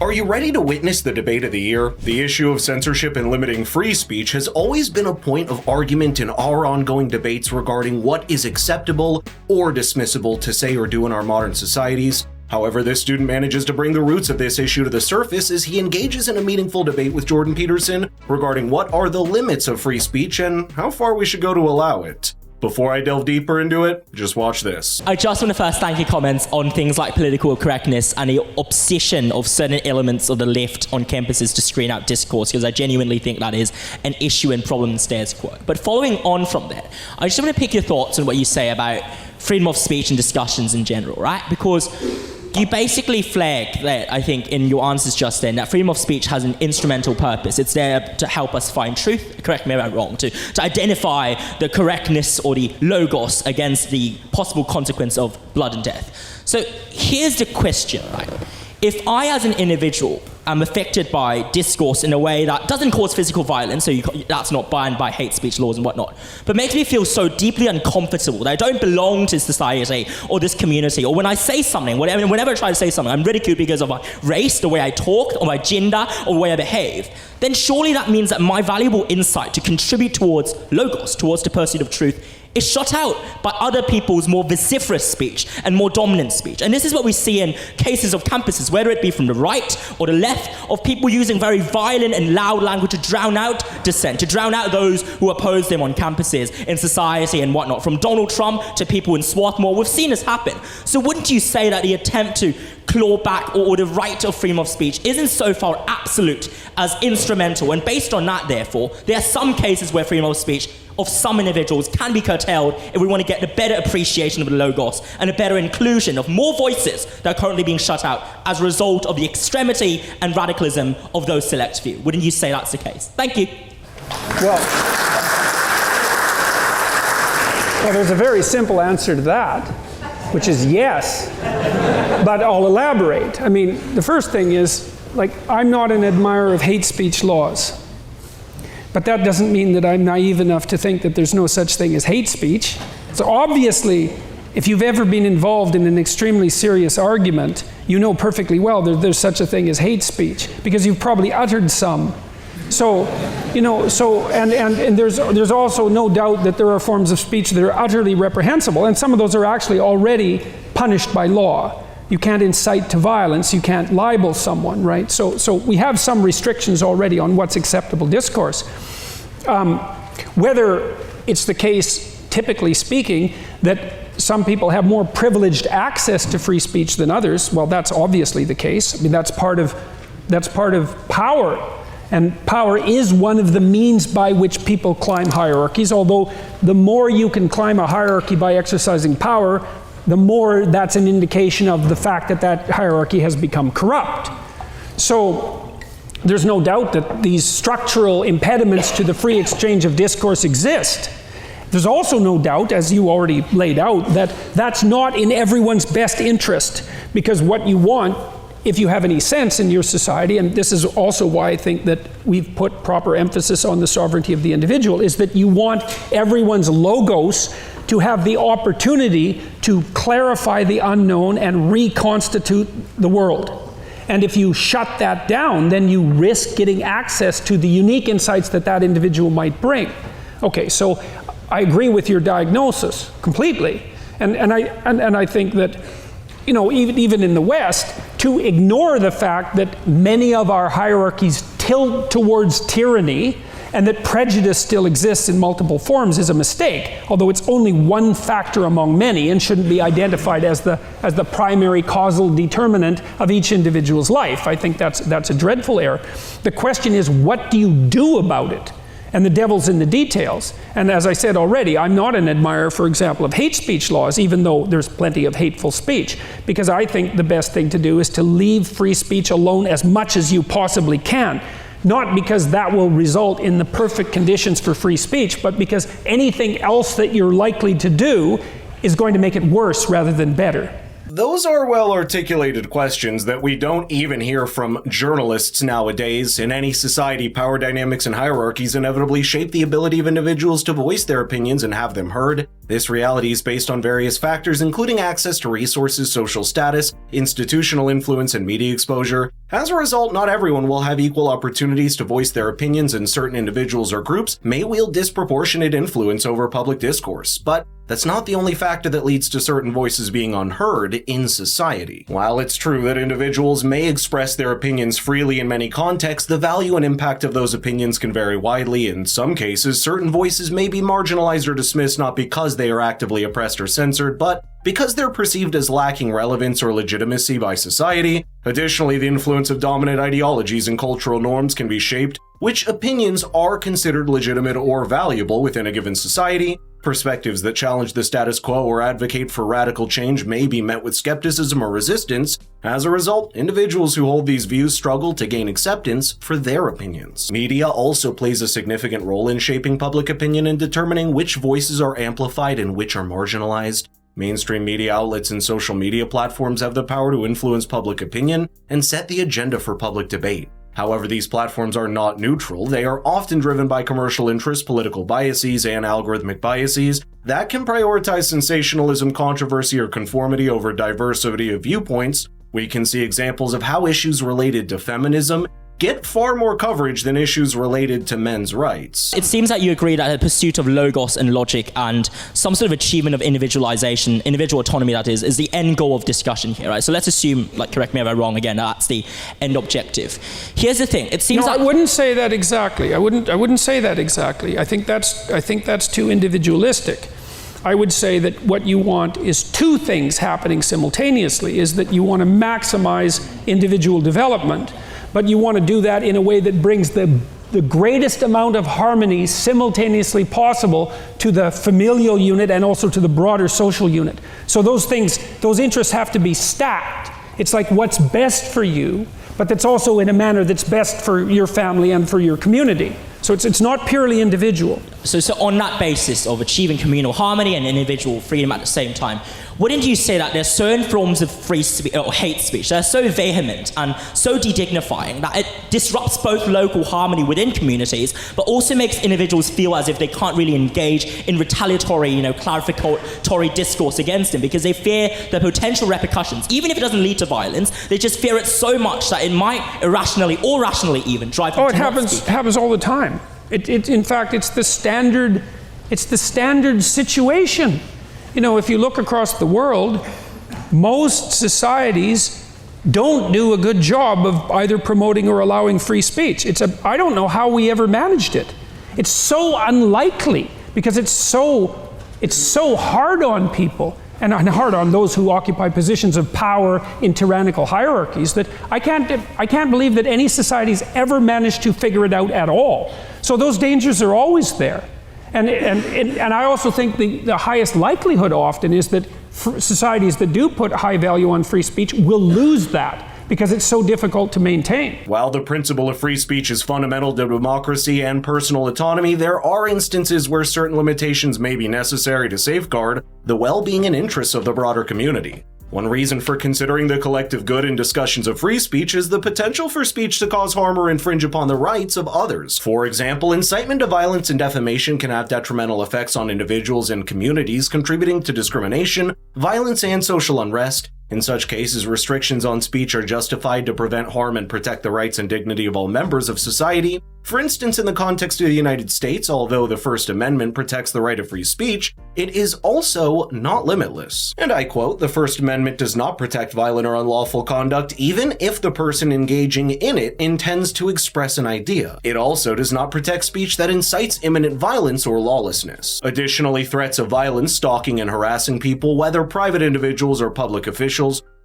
Are you ready to witness the debate of the year? The issue of censorship and limiting free speech has always been a point of argument in our ongoing debates regarding what is acceptable or dismissible to say or do in our modern societies. However, this student manages to bring the roots of this issue to the surface as he engages in a meaningful debate with Jordan Peterson regarding what are the limits of free speech and how far we should go to allow it. Before I delve deeper into it, just watch this. I just want to first thank your comments on things like political correctness and the obsession of certain elements of the left on campuses to screen out discourse, because I genuinely think that is an issue and problem in status quo. But following on from that, I just want to pick your thoughts on what you say about freedom of speech and discussions in general, right? Because you basically flagged that, I think, in your answers just then, that freedom of speech has an instrumental purpose. It's there to help us find truth, correct me if I'm wrong, to identify the correctness or the logos against the possible consequence of blood and death. So here's the question, right? If I, as an individual, am affected by discourse in a way that doesn't cause physical violence, so that's not banned by hate speech laws and whatnot, but makes me feel so deeply uncomfortable that I don't belong to society or this community, or when I say something, whenever I try to say something, I'm ridiculed because of my race, the way I talk, or my gender, or the way I behave, then surely that means that my valuable insight to contribute towards logos, towards the pursuit of truth, is shut out by other people's more vociferous speech and more dominant speech. And this is what we see in cases of campuses, whether it be from the right or the left, of people using very violent and loud language to drown out dissent, to drown out those who oppose them on campuses, in society and whatnot. From Donald Trump to people in Swarthmore, we've seen this happen. So wouldn't you say that the attempt to claw back or the right of freedom of speech isn't so far absolute as instrumental? And based on that, therefore, there are some cases where freedom of speech of some individuals can be curtailed if we want to get the better appreciation of the logos and a better inclusion of more voices that are currently being shut out as a result of the extremity and radicalism of those select few. Wouldn't you say that's the case? Thank you. Well, there's a very simple answer to that, which is yes, but I'll elaborate. I mean, the first thing is, I'm not an admirer of hate speech laws. But that doesn't mean that I'm naive enough to think that there's no such thing as hate speech. So obviously, if you've ever been involved in an extremely serious argument, you know perfectly well that there's such a thing as hate speech, because you've probably uttered some. So, and there's also no doubt that there are forms of speech that are utterly reprehensible, and some of those are actually already punished by law. You can't incite to violence, you can't libel someone, right? So we have some restrictions already on what's acceptable discourse. Whether it's the case, typically speaking, that some people have more privileged access to free speech than others, well, that's obviously the case. I mean, that's part of power. And power is one of the means by which people climb hierarchies, although the more you can climb a hierarchy by exercising power, the more that's an indication of the fact that that hierarchy has become corrupt. So there's no doubt that these structural impediments to the free exchange of discourse exist. There's also no doubt, as you already laid out, that that's not in everyone's best interest, because what you want, if you have any sense in your society, and this is also why I think that we've put proper emphasis on the sovereignty of the individual, is that you want everyone's logos to have the opportunity to clarify the unknown and reconstitute the world. And if you shut that down, then you risk getting access to the unique insights that that individual might bring. Okay, so I agree with your diagnosis completely. And I think that, even in the West, to ignore the fact that many of our hierarchies tilt towards tyranny and that prejudice still exists in multiple forms is a mistake, although it's only one factor among many and shouldn't be identified as the primary causal determinant of each individual's life. I think that's a dreadful error. The question is, what do you do about it? And the devil's in the details. And as I said already, I'm not an admirer, for example, of hate speech laws, even though there's plenty of hateful speech, because I think the best thing to do is to leave free speech alone as much as you possibly can. Not because that will result in the perfect conditions for free speech, but because anything else that you're likely to do is going to make it worse rather than better. Those are well-articulated questions that we don't even hear from journalists nowadays. In any society, power dynamics and hierarchies inevitably shape the ability of individuals to voice their opinions and have them heard. This reality is based on various factors, including access to resources, social status, institutional influence, and media exposure. As a result, not everyone will have equal opportunities to voice their opinions, and certain individuals or groups may wield disproportionate influence over public discourse. But that's not the only factor that leads to certain voices being unheard in society. While it's true that individuals may express their opinions freely in many contexts, the value and impact of those opinions can vary widely. In some cases, certain voices may be marginalized or dismissed not because they are actively oppressed or censored, but because they're perceived as lacking relevance or legitimacy by society. Additionally, the influence of dominant ideologies and cultural norms can be shaped which opinions are considered legitimate or valuable within a given society. Perspectives that challenge the status quo or advocate for radical change may be met with skepticism or resistance. As a result, individuals who hold these views struggle to gain acceptance for their opinions. Media also plays a significant role in shaping public opinion and determining which voices are amplified and which are marginalized. Mainstream media outlets and social media platforms have the power to influence public opinion and set the agenda for public debate. However, these platforms are not neutral. They are often driven by commercial interests, political biases, and algorithmic biases that can prioritize sensationalism, controversy, or conformity over diversity of viewpoints. We can see examples of how issues related to feminism get far more coverage than issues related to men's rights. It seems that you agree that the pursuit of logos and logic and some sort of achievement of individualization, individual autonomy that is the end goal of discussion here, right? So let's assume, correct me if I'm wrong again, that's the end objective. Here's the thing, it seems I wouldn't say that exactly. I wouldn't say that exactly. I think that's too individualistic. I would say that what you want is two things happening simultaneously, is that you want to maximize individual development, but you want to do that in a way that brings the greatest amount of harmony simultaneously possible to the familial unit and also to the broader social unit. So those interests have to be stacked. It's like what's best for you, but that's also in a manner that's best for your family and for your community. So it's not purely individual. So on that basis of achieving communal harmony and individual freedom at the same time, wouldn't you say that there's certain forms of free speech or hate speech that are so vehement and so de-dignifying that it disrupts both local harmony within communities, but also makes individuals feel as if they can't really engage in retaliatory, clarificatory discourse against them because they fear the potential repercussions, even if it doesn't lead to violence. They just fear it so much that it might irrationally or rationally even drive them to not speak. It happens all the time. In fact, it's the standard situation. If you look across the world, most societies don't do a good job of either promoting or allowing free speech. I don't know how we ever managed it. It's so unlikely because it's so hard on people and hard on those who occupy positions of power in tyrannical hierarchies that I can't believe that any society's ever managed to figure it out at all. So those dangers are always there. And I also think the highest likelihood often is that societies that do put high value on free speech will lose that because it's so difficult to maintain. While the principle of free speech is fundamental to democracy and personal autonomy, there are instances where certain limitations may be necessary to safeguard the well-being and interests of the broader community. One reason for considering the collective good in discussions of free speech is the potential for speech to cause harm or infringe upon the rights of others. For example, incitement to violence and defamation can have detrimental effects on individuals and communities, contributing to discrimination, violence, and social unrest. In such cases, restrictions on speech are justified to prevent harm and protect the rights and dignity of all members of society. For instance, in the context of the United States, although the First Amendment protects the right of free speech, it is also not limitless. And I quote, "The First Amendment does not protect violent or unlawful conduct, even if the person engaging in it intends to express an idea. It also does not protect speech that incites imminent violence or lawlessness. Additionally, threats of violence, stalking, and harassing people, whether private individuals or public officials,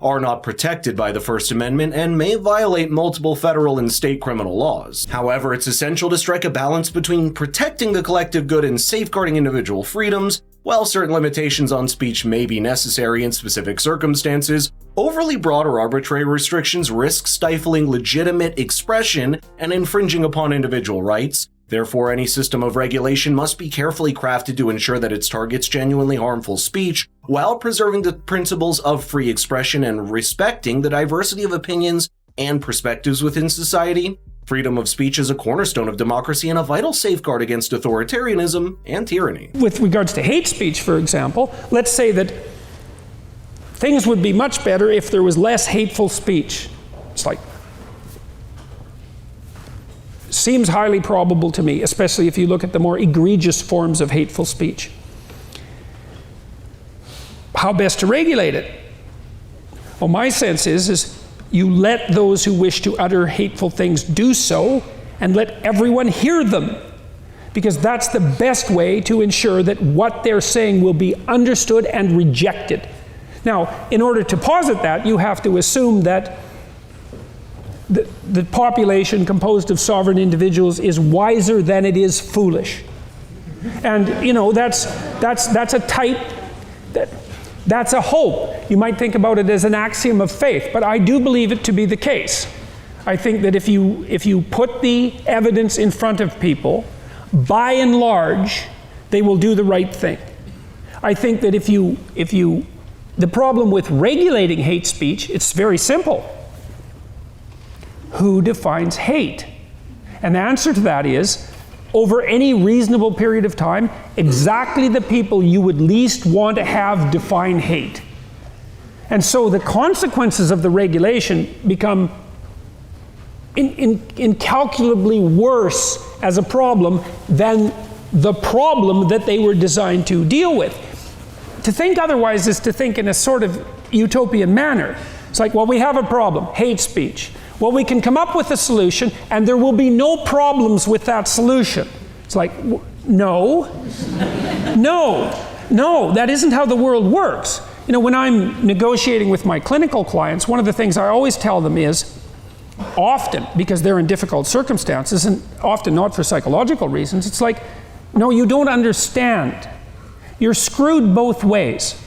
are not protected by the First Amendment and may violate multiple federal and state criminal laws. However, it's essential to strike a balance between protecting the collective good and safeguarding individual freedoms. While certain limitations on speech may be necessary in specific circumstances, overly broad or arbitrary restrictions risk stifling legitimate expression and infringing upon individual rights. Therefore, any system of regulation must be carefully crafted to ensure that it targets genuinely harmful speech while preserving the principles of free expression and respecting the diversity of opinions and perspectives within society. Freedom of speech is a cornerstone of democracy and a vital safeguard against authoritarianism and tyranny." With regards to hate speech, for example, let's say that things would be much better if there was less hateful speech. It's like seems highly probable to me, especially if you look at the more egregious forms of hateful speech. How best to regulate it? Well, my sense is you let those who wish to utter hateful things do so, and let everyone hear them, because that's the best way to ensure that what they're saying will be understood and rejected. Now, in order to posit that, you have to assume that the population composed of sovereign individuals is wiser than it is foolish. And, you know, that's a type, that's a hope. You might think about it as an axiom of faith, but I do believe it to be the case. I think that if you put the evidence in front of people, by and large, they will do the right thing. I think that the problem with regulating hate speech, it's very simple. Who defines hate? And the answer to that is, over any reasonable period of time, exactly the people you would least want to have define hate. And so the consequences of the regulation become incalculably worse as a problem than the problem that they were designed to deal with. To think otherwise is to think in a sort of utopian manner. It's like, well, we have a problem, hate speech. Well, we can come up with a solution and there will be no problems with that solution. It's like, no, that isn't how the world works. You know, when I'm negotiating with my clinical clients, one of the things I always tell them is, often, because they're in difficult circumstances, and often not for psychological reasons, it's like, no, you don't understand. You're screwed both ways.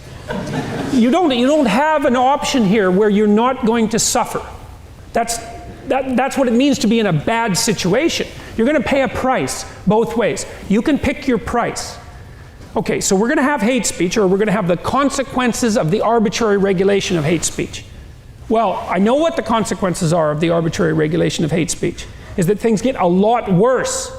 You don't have an option here where you're not going to suffer. That's what it means to be in a bad situation. You're going to pay a price both ways. You can pick your price. Okay, so we're going to have hate speech, or we're going to have the consequences of the arbitrary regulation of hate speech. Well, I know what the consequences are of the arbitrary regulation of hate speech, is that things get a lot worse,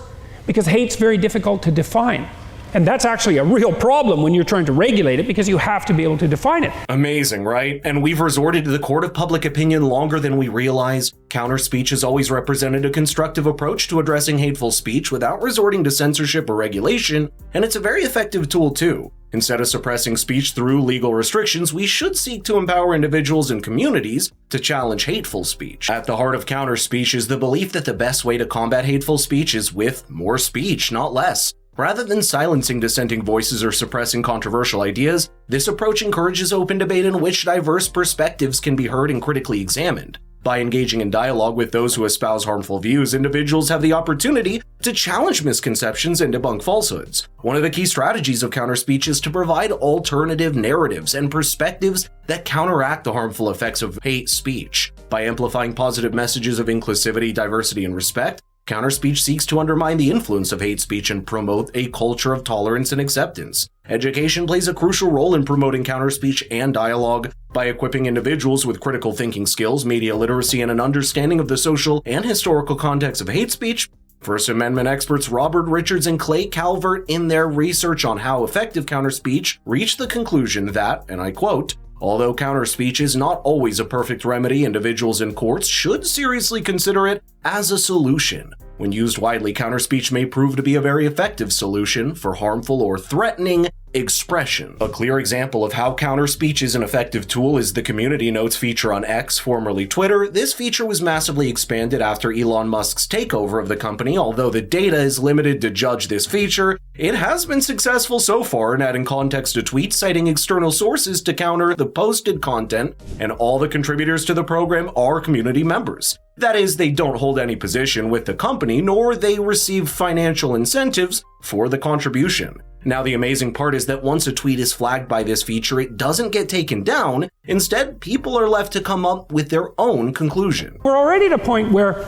because hate's very difficult to define. And that's actually a real problem when you're trying to regulate it, because you have to be able to define it. Amazing, right? And we've resorted to the court of public opinion longer than we realize. Counter speech has always represented a constructive approach to addressing hateful speech without resorting to censorship or regulation, and it's a very effective tool too. Instead of suppressing speech through legal restrictions, we should seek to empower individuals and communities to challenge hateful speech. At the heart of counter speech is the belief that the best way to combat hateful speech is with more speech, not less. Rather than silencing dissenting voices or suppressing controversial ideas, this approach encourages open debate in which diverse perspectives can be heard and critically examined. By engaging in dialogue with those who espouse harmful views, individuals have the opportunity to challenge misconceptions and debunk falsehoods. One of the key strategies of counter-speech is to provide alternative narratives and perspectives that counteract the harmful effects of hate speech. By amplifying positive messages of inclusivity, diversity, and respect, counter-speech seeks to undermine the influence of hate speech and promote a culture of tolerance and acceptance. Education plays a crucial role in promoting counter-speech and dialogue. By equipping individuals with critical thinking skills, media literacy, and an understanding of the social and historical context of hate speech, First Amendment experts Robert Richards and Clay Calvert, in their research on how effective counter-speech, reached the conclusion that, and I quote, "Although counter-speech is not always a perfect remedy, individuals and courts should seriously consider it as a solution. When used widely, counter-speech may prove to be a very effective solution for harmful or threatening expression." A clear example of how counter-speech is an effective tool is the Community Notes feature on X, formerly Twitter. This feature was massively expanded after Elon Musk's takeover of the company. Although the data is limited to judge this feature, it has been successful so far in adding context to tweets, citing external sources to counter the posted content, and all the contributors to the program are community members. That is, they don't hold any position with the company, nor they receive financial incentives for the contribution. Now, the amazing part is that once a tweet is flagged by this feature, it doesn't get taken down. Instead, people are left to come up with their own conclusion. We're already at a point where,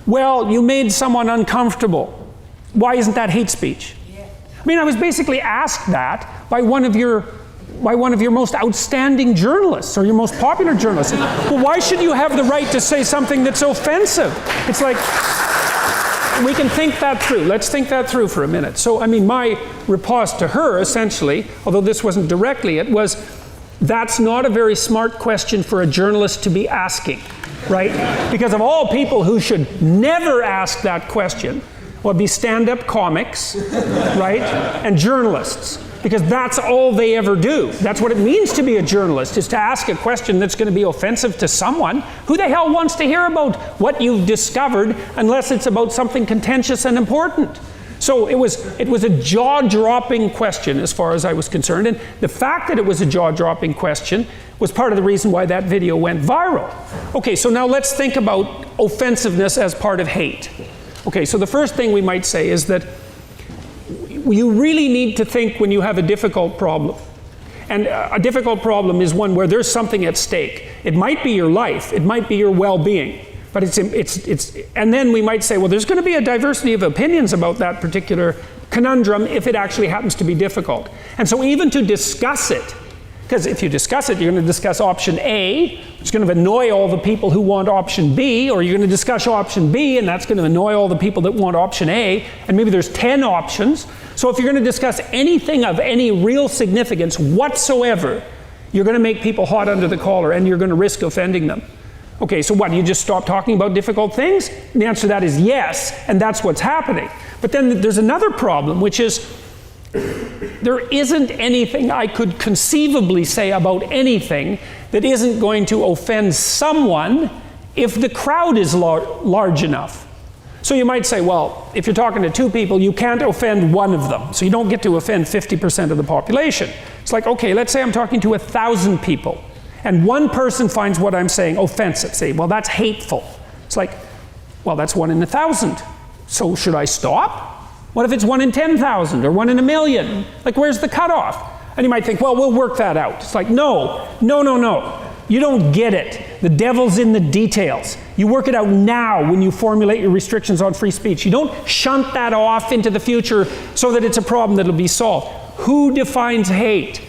well, you made someone uncomfortable. Why isn't that hate speech? I mean, I was basically asked that by one of your most outstanding journalists, or your most popular journalists. Well, why should you have the right to say something that's offensive? It's like, we can think that through. Let's think that through for a minute. So, I mean, my riposte to her, essentially, although this wasn't directly, it was, that's not a very smart question for a journalist to be asking. right? Because of all people who should never ask that question would be stand-up comics, right? And journalists. Because that's all they ever do. That's what it means to be a journalist, is to ask a question that's going to be offensive to someone. Who the hell wants to hear about what you've discovered unless it's about something contentious and important? So it was a jaw-dropping question as far as I was concerned. And the fact that it was a jaw-dropping question was part of the reason why that video went viral. Okay, so now let's think about offensiveness as part of hate. Okay, so the first thing we might say is that you really need to think when you have a difficult problem. And a difficult problem is one where there's something at stake. It might be your life, it might be your well-being, but and then we might say, well, there's going to be a diversity of opinions about that particular conundrum if it actually happens to be difficult. And so even to discuss it, because if you discuss it, you're going to discuss option A, which is going to annoy all the people who want option B, or you're going to discuss option B, and that's going to annoy all the people that want option A, and maybe there's 10 options. So if you're going to discuss anything of any real significance whatsoever, you're going to make people hot under the collar, and you're going to risk offending them. Okay, so what, you just stop talking about difficult things? And the answer to that is yes, and that's what's happening. But then there's another problem, which is there isn't anything I could conceivably say about anything that isn't going to offend someone if the crowd is large enough. So you might say, well, if you're talking to two people, you can't offend one of them. So you don't get to offend 50% of the population. It's like, okay, let's say I'm talking to 1,000 people, and one person finds what I'm saying offensive. Say, well, that's hateful. It's like, well, that's 1 in 1,000. So should I stop? What if it's 1 in 10,000 or 1 in 1,000,000? Like, where's the cutoff? And you might think, well, we'll work that out. It's like, no. You don't get it. The devil's in the details. You work it out now when you formulate your restrictions on free speech. You don't shunt that off into the future so that it's a problem that'll be solved. Who defines hate?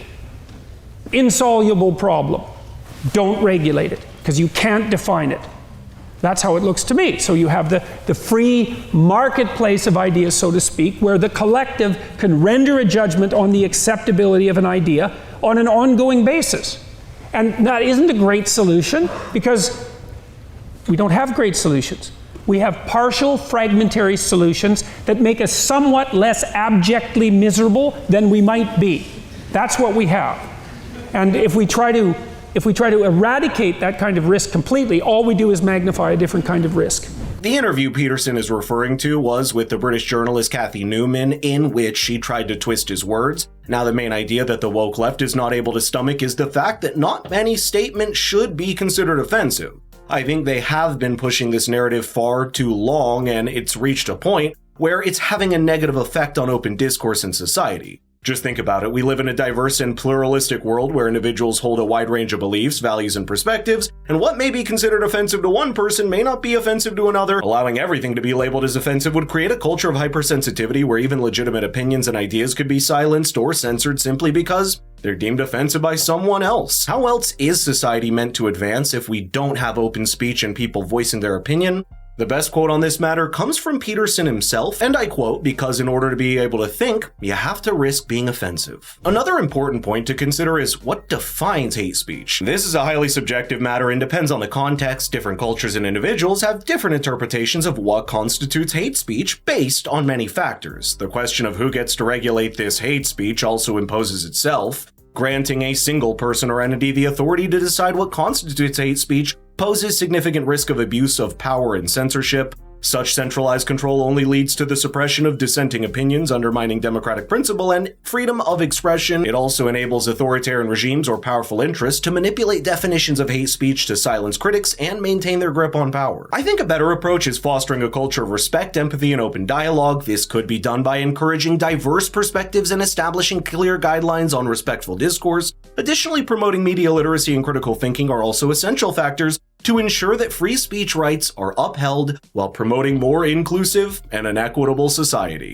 Insoluble problem. Don't regulate it, because you can't define it. That's how it looks to me. So you have the free marketplace of ideas, so to speak, where the collective can render a judgment on the acceptability of an idea on an ongoing basis. And that isn't a great solution, because we don't have great solutions. We have partial, fragmentary solutions that make us somewhat less abjectly miserable than we might be. That's what we have. And if we try to eradicate that kind of risk completely, all we do is magnify a different kind of risk. The interview Peterson is referring to was with the British journalist Cathy Newman, in which she tried to twist his words. Now, the main idea that the woke left is not able to stomach is the fact that not any statement should be considered offensive. I think they have been pushing this narrative far too long, and it's reached a point where it's having a negative effect on open discourse in society. Just think about it. We live in a diverse and pluralistic world where individuals hold a wide range of beliefs, values, and perspectives, and what may be considered offensive to one person may not be offensive to another. Allowing everything to be labeled as offensive would create a culture of hypersensitivity where even legitimate opinions and ideas could be silenced or censored simply because they're deemed offensive by someone else. How else is society meant to advance if we don't have open speech and people voicing their opinion? The best quote on this matter comes from Peterson himself, and I quote, because in order to be able to think, you have to risk being offensive. Another important point to consider is what defines hate speech. This is a highly subjective matter and depends on the context. Different cultures and individuals have different interpretations of what constitutes hate speech based on many factors. The question of who gets to regulate this hate speech also imposes itself. Granting a single person or entity the authority to decide what constitutes hate speech poses significant risk of abuse of power and censorship. Such centralized control only leads to the suppression of dissenting opinions, undermining democratic principle and freedom of expression. It also enables authoritarian regimes or powerful interests to manipulate definitions of hate speech to silence critics and maintain their grip on power. I think a better approach is fostering a culture of respect, empathy, and open dialogue. This could be done by encouraging diverse perspectives and establishing clear guidelines on respectful discourse. Additionally, promoting media literacy and critical thinking are also essential factors to ensure that free speech rights are upheld while promoting more inclusive and an equitable society.